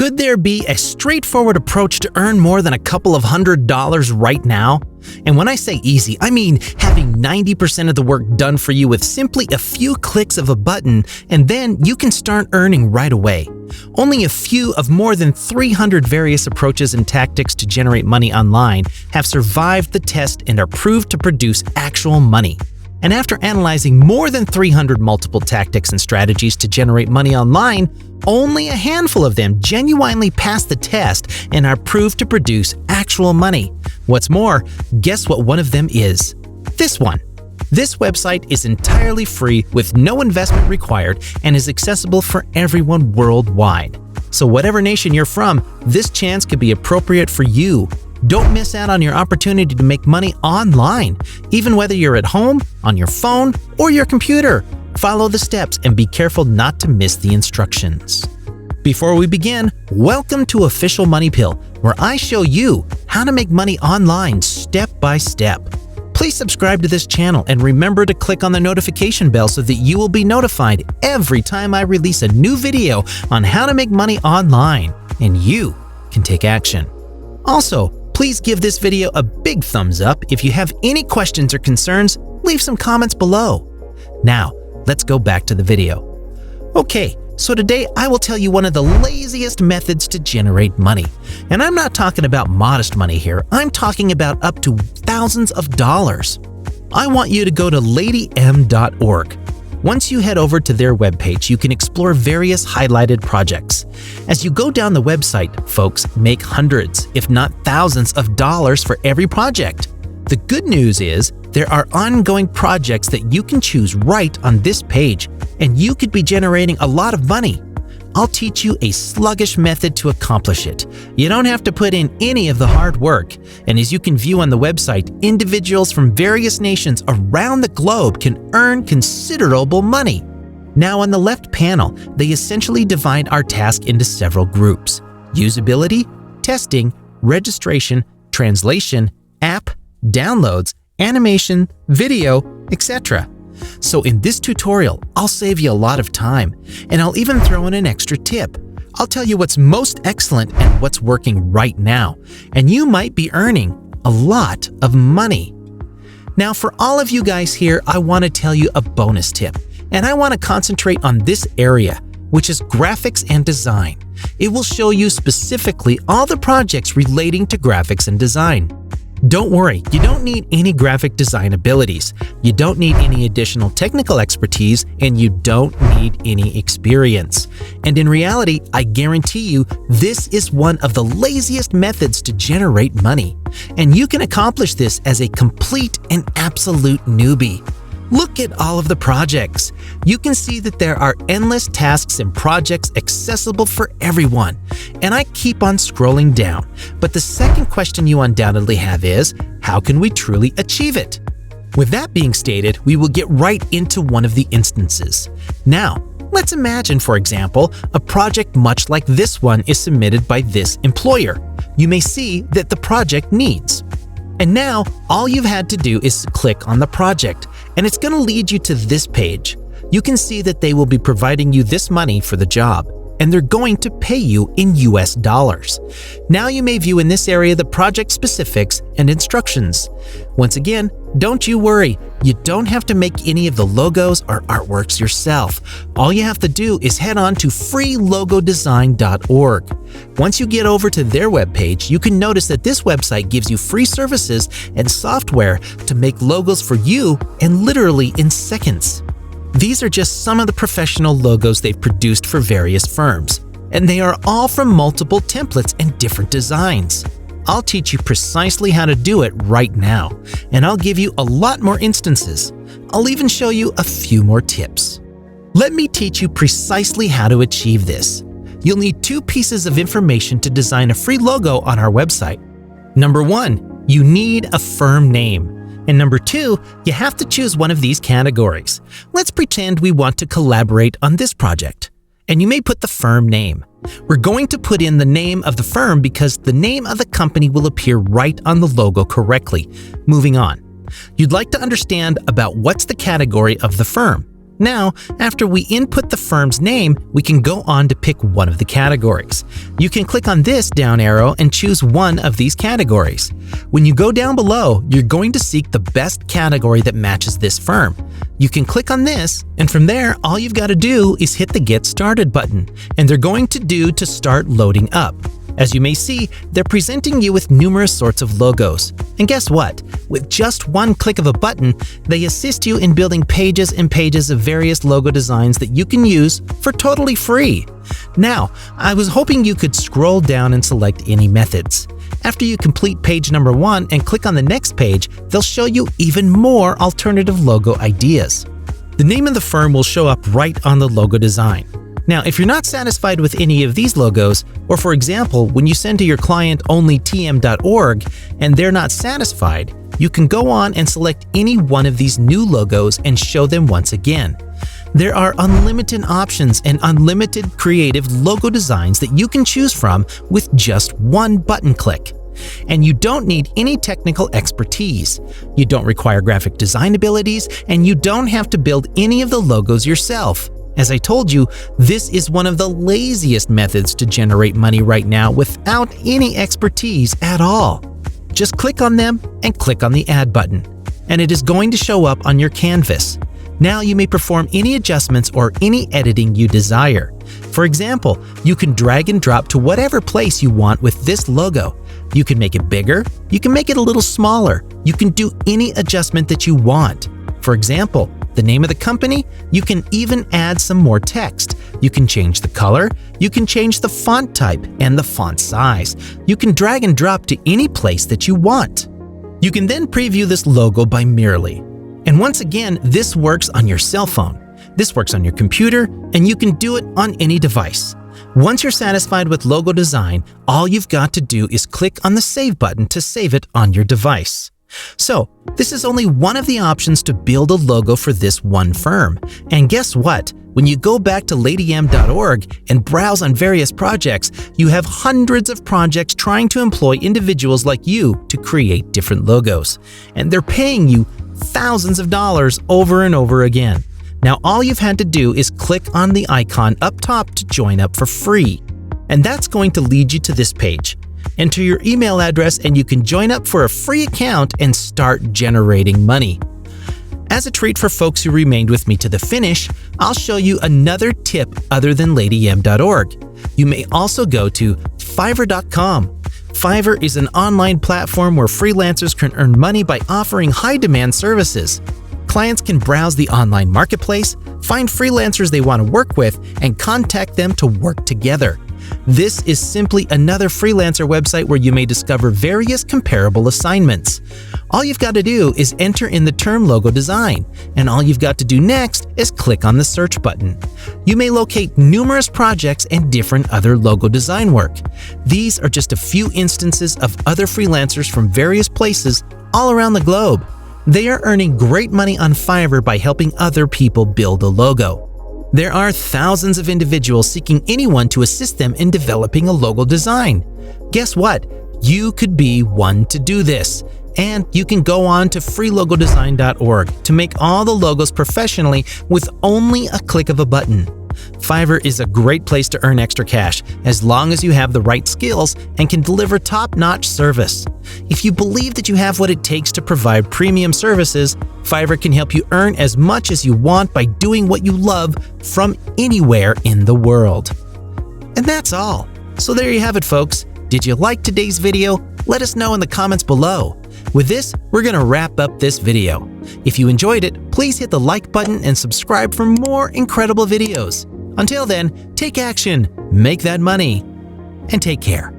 Could there be a straightforward approach to earn more than a couple of $100 right now? And when I say easy, I mean having 90% of the work done for you with simply a few clicks of a button, and then you can start earning right away. Only a few of more than 300 various approaches and tactics to generate money online have survived the test and are proved to produce actual money. And after analyzing more than 300 multiple tactics and strategies to generate money online, only a handful of them genuinely pass the test and are proved to produce actual money. What's more, guess what one of them is? This one. This website is entirely free with no investment required and is accessible for everyone worldwide. So whatever nation you're from, this chance could be appropriate for you. Don't miss out on your opportunity to make money online, even whether you're at home, on your phone, or your computer. Follow the steps and be careful not to miss the instructions. Before we begin, welcome to Official Money Pill, where I show you how to make money online step by step. Please subscribe to this channel and remember to click on the notification bell so that you will be notified every time I release a new video on how to make money online, and you can take action. Also, please give this video a big thumbs up. If you have any questions or concerns, leave some comments below. Now, let's go back to the video. Okay, so today I will tell you one of the laziest methods to generate money. And I'm not talking about modest money here, I'm talking about up to thousands of dollars. I want you to go to ladym.org. Once you head over to their webpage, you can explore various highlighted projects. As you go down the website, folks make hundreds, if not thousands of dollars for every project. The good news is there are ongoing projects that you can choose right on this page, and you could be generating a lot of money. I'll teach you a sluggish method to accomplish it. You don't have to put in any of the hard work. And as you can view on the website, individuals from various nations around the globe can earn considerable money. Now on the left panel, they essentially divide our task into several groups: usability, testing, registration, translation, app, downloads, animation, video, etc. So in this tutorial, I'll save you a lot of time, and I'll even throw in an extra tip. I'll tell you what's most excellent and what's working right now, and you might be earning a lot of money. Now for all of you guys here, I want to tell you a bonus tip, and I want to concentrate on this area, which is graphics and design. It will show you specifically all the projects relating to graphics and design. Don't worry, you don't need any graphic design abilities, you don't need any additional technical expertise, and you don't need any experience. And in reality, I guarantee you, this is one of the laziest methods to generate money. And you can accomplish this as a complete and absolute newbie. Look at all of the projects. You can see that there are endless tasks and projects accessible for everyone. And I keep on scrolling down. But the second question you undoubtedly have is, how can we truly achieve it? With that being stated, we will get right into one of the instances. Now, let's imagine, for example, a project much like this one is submitted by this employer. You may see that the project needs. And now, all you've had to do is click on the project, and it's going to lead you to this page. You can see that they will be providing you this money for the job, and they're going to pay you in US dollars. Now you may view in this area the project specifics and instructions. Once again, don't you worry, you don't have to make any of the logos or artworks yourself. All you have to do is head on to freelogodesign.org. Once you get over to their webpage, you can notice that this website gives you free services and software to make logos for you, and literally in seconds. These are just some of the professional logos they've produced for various firms, and they are all from multiple templates and different designs. I'll teach you precisely how to do it right now, and I'll give you a lot more instances. I'll even show you a few more tips. Let me teach you precisely how to achieve this. You'll need two pieces of information to design a free logo on our website. Number one, you need a firm name. And number two, you have to choose one of these categories. Let's pretend we want to collaborate on this project, and you may put the firm name. We're going to put in the name of the firm because the name of the company will appear right on the logo correctly. Moving on. You'd like to understand about what's the category of the firm. Now, after we input the firm's name, we can go on to pick one of the categories. You can click on this down arrow and choose one of these categories. When you go down below, you're going to seek the best category that matches this firm. You can click on this, and from there, all you've got to do is hit the Get Started button, and they're going to start loading up. As you may see, they're presenting you with numerous sorts of logos. And guess what? With just one click of a button, they assist you in building pages and pages of various logo designs that you can use for totally free. Now, I was hoping you could scroll down and select any methods. After you complete page number 1 and click on the next page, they'll show you even more alternative logo ideas. The name of the firm will show up right on the logo design. Now, if you're not satisfied with any of these logos, or for example, when you send to your client only tm.org and they're not satisfied, you can go on and select any one of these new logos and show them once again. There are unlimited options and unlimited creative logo designs that you can choose from with just one button click. And you don't need any technical expertise. You don't require graphic design abilities, and you don't have to build any of the logos yourself. As I told you, this is one of the laziest methods to generate money right now without any expertise at all. Just click on them and click on the Add button, and it is going to show up on your canvas. Now you may perform any adjustments or any editing you desire. For example, you can drag and drop to whatever place you want with this logo. You can make it bigger, you can make it a little smaller, you can do any adjustment that you want. For example, the name of the company, you can even add some more text. You can change the color, you can change the font type and the font size. You can drag and drop to any place that you want. You can then preview this logo by Mirrorly. And once again, this works on your cell phone. This works on your computer, and you can do it on any device. Once you're satisfied with logo design, all you've got to do is click on the Save button to save it on your device. So, this is only one of the options to build a logo for this one firm. And guess what? When you go back to ladym.org and browse on various projects, you have hundreds of projects trying to employ individuals like you to create different logos. And they're paying you thousands of dollars over and over again. Now, all you've had to do is click on the icon up top to join up for free. And that's going to lead you to this page. Enter your email address and you can join up for a free account and start generating money. As a treat for folks who remained with me to the finish, I'll show you another tip other than ladym.org. You may also go to Fiverr.com. Fiverr is an online platform where freelancers can earn money by offering high-demand services. Clients can browse the online marketplace, find freelancers they want to work with, and contact them to work together. This is simply another freelancer website where you may discover various comparable assignments. All you've got to do is enter in the term logo design, and all you've got to do next is click on the search button. You may locate numerous projects and different other logo design work. These are just a few instances of other freelancers from various places all around the globe. They are earning great money on Fiverr by helping other people build a logo. There are thousands of individuals seeking anyone to assist them in developing a logo design. Guess what? You could be one to do this. And you can go on to freelogodesign.org to make all the logos professionally with only a click of a button. Fiverr is a great place to earn extra cash as long as you have the right skills and can deliver top-notch service. If you believe that you have what it takes to provide premium services, Fiverr can help you earn as much as you want by doing what you love from anywhere in the world. And that's all. So there you have it, folks. Did you like today's video? Let us know in the comments below. With this, we're going to wrap up this video. If you enjoyed it, please hit the like button and subscribe for more incredible videos. Until then, take action, make that money, and take care.